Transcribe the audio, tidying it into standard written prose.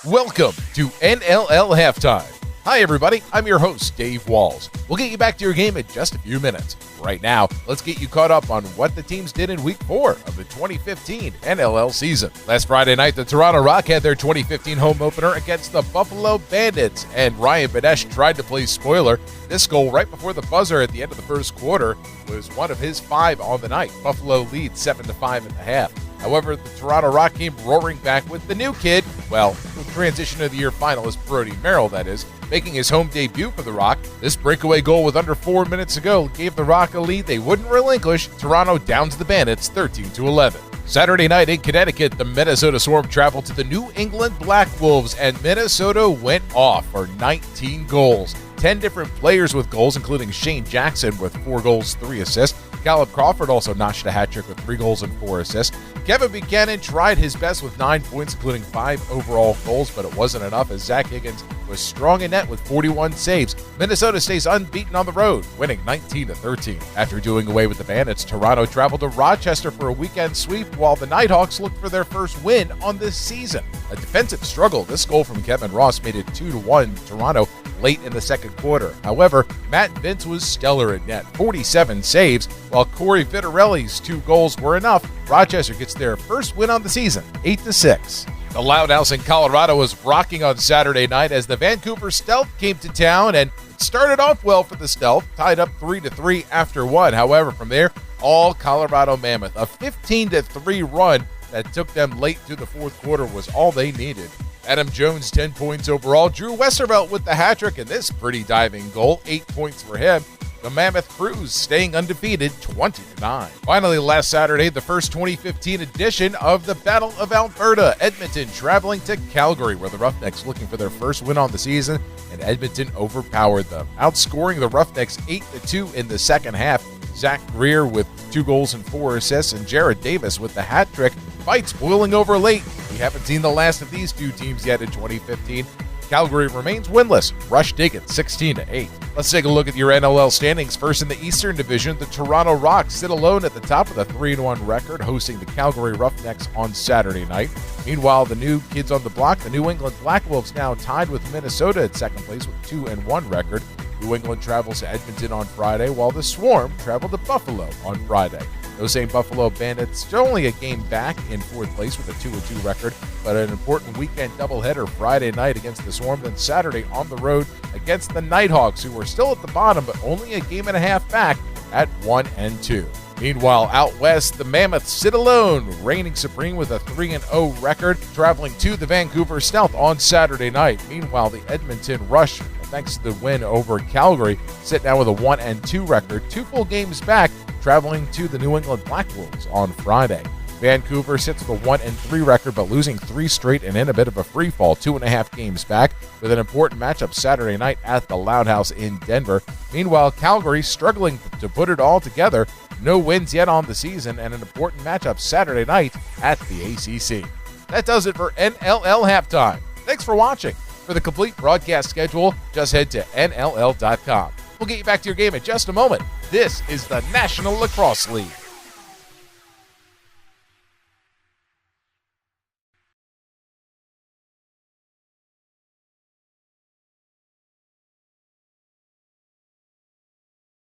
Welcome to NLL Halftime. Hi, everybody. I'm your host, Dave Walls. We'll get you back to your game in just a few minutes. Right now, let's get you caught up on what the teams did in Week 4 of the 2015 NLL season. Last Friday night, the Toronto Rock had their 2015 home opener against the Buffalo Bandits, and Ryan Badesh tried to play spoiler. This goal right before the buzzer at the end of the first quarter was one of his 5 on the night. Buffalo leads 7-5 at the half. However, the Toronto Rock came roaring back with the new kid, the transition of the year finalist Brody Merrill, that is, making his home debut for the Rock. This breakaway goal with under 4 minutes to go gave the Rock a lead they wouldn't relinquish. Toronto downs the Bandits 13-11. Saturday night in Connecticut, the Minnesota Swarm traveled to the New England Black Wolves, and Minnesota went off for 19 goals. 10 different players with goals, including Shane Jackson with 4 goals, 3 assists. Caleb Crawford also notched a hat trick with 3 goals and 4 assists. Kevin Buchanan tried his best with 9 points, including 5 overall goals, but it wasn't enough as Zach Higgins was strong in net with 41 saves. Minnesota stays unbeaten on the road, winning 19-13. After doing away with the Bandits, Toronto traveled to Rochester for a weekend sweep, while the Nighthawks looked for their first win on this season. A defensive struggle. This goal from Kevin Ross made it 2-1 Toronto late in the second quarter. However, Matt Vince was stellar at net, 47 saves, while Corey Vitarelli's 2 goals were enough. Rochester gets their first win on the season, 8-6. The Loud House in Colorado was rocking on Saturday night as the Vancouver Stealth came to town, and it started off well for the Stealth, tied up 3-3 after 1. However, from there, all Colorado Mammoth. A 15-3 run that took them late through the fourth quarter was all they needed. Adam Jones, 10 points overall. Drew Westervelt with the hat trick in this pretty diving goal, 8 points for him. The Mammoth Crews staying undefeated, 20-9. Finally, last Saturday, the first 2015 edition of the Battle of Alberta. Edmonton traveling to Calgary, where the Roughnecks looking for their first win on the season, and Edmonton overpowered them, outscoring the Roughnecks 8-2 in the second half. Zach Greer with 2 goals and 4 assists, and Jared Davis with the hat trick. Fights boiling over late. We haven't seen the last of these 2 teams yet in 2015. Calgary remains winless. Rush Diggett 16-8. Let's take a look at your NLL standings. First in the Eastern Division, the Toronto Rock sit alone at the top with a 3-1 record, hosting the Calgary Roughnecks on Saturday night. Meanwhile, the new kids on the block, the New England Black Wolves, now tied with Minnesota at second place with 2-1 record. New England travels to Edmonton on Friday, while the Swarm travel to Buffalo on Friday. Those same Buffalo Bandits still only a game back in fourth place with a 2-2 record, but an important weekend doubleheader Friday night against the Swarm, then Saturday on the road against the Nighthawks, who are still at the bottom, but only a game and a half back at 1-2. Meanwhile, out west, the Mammoths sit alone, reigning supreme with a 3-0 record, traveling to the Vancouver Stealth on Saturday night. Meanwhile, the Edmonton Rush, thanks to the win over Calgary, sit now with a 1-2 record, 2 full games back, traveling to the New England Black Wolves on Friday. Vancouver sits with a 1-3 record, but losing 3 straight and in a bit of a free fall, 2.5 games back, with an important matchup Saturday night at the Loud House in Denver. Meanwhile, Calgary struggling to put it all together. No wins yet on the season, and an important matchup Saturday night at the ACC. That does it for NLL Halftime. Thanks for watching. For the complete broadcast schedule, just head to NLL.com. We'll get you back to your game in just a moment. This is the National Lacrosse League.